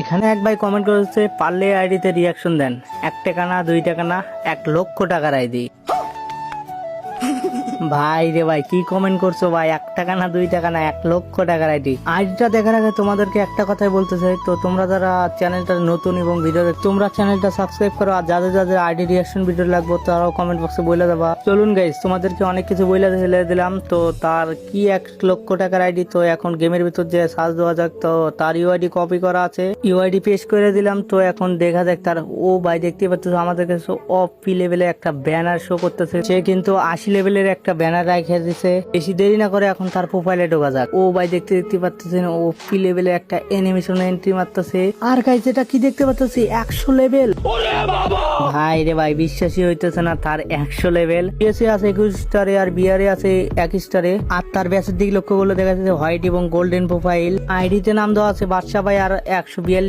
এখানে এক ভাই কমেন্ট করেছে পারলে আইডিতে রিয়াকশন দেন, 1 টাকা না 2 টাকা না 1 লক্ষ টাকার আইডি। ভাই রে ভাই কি কমেন্ট করছো ভাই, 1 টাকা না 2 টাকা না 1 লক্ষ টাকার আইডিটা দেখার আগে তোমাদেরকে একটা কথাই বলতে চাই, তো তোমরা যারা চ্যানেলটা নতুন এবং ভিডিও তোমরা চ্যানেলটা সাবস্ক্রাইব করো, আর যাদের যাদের আইডি রিয়াকশন ভিডিও লাগবে তারাও কমেন্ট বক্সে বলে দেবা। চলুন গাইস তোমাদেরকে অনেক কিছু বলে দিলাম, তো তার কি 1 লক্ষ টাকার আইডি, তো এখন গেমের ভিতর যে সার্চ দেওয়া যাক, তো তার ইউআইডি কপি করা আছে, ইউআইডি পেস্ট করে দিলাম। তো এখন দেখা যাক তার, ও ভাই দেখতে পাচ্ছ আমাদের কাছে অপি লেভেলে একটা ব্যানার শো করতেছে, সে কিন্তু 80 লেভেলের একটা ব্যানার রাখে দিছে। বেশি দেরি না করে এখন তার প্রোফাইলে ঢোকা যাক। ও ভাই দেখতে পাচ্ছেন ওপি লেভেলে একটা অ্যানিমেশন এন্ট্রি মারতেছে, আর গাইস এটা কি দেখতে পাচ্ছি 100 লেভেল। ভাই রে ভাই বিশ্বাসই হইতেছে না, তার 100 লেভেল, পিএসএ আছে 21 স্টারে আর বিআরে আছে 1 স্টারে, আর তার ব্যাসের দিক লক্ষ্য করলে দেখা যাচ্ছে হোয়াইট এবং গোল্ডেন প্রোফাইল। আইডিতে নাম দেওয়া আছে বাদশা ভাই আর 142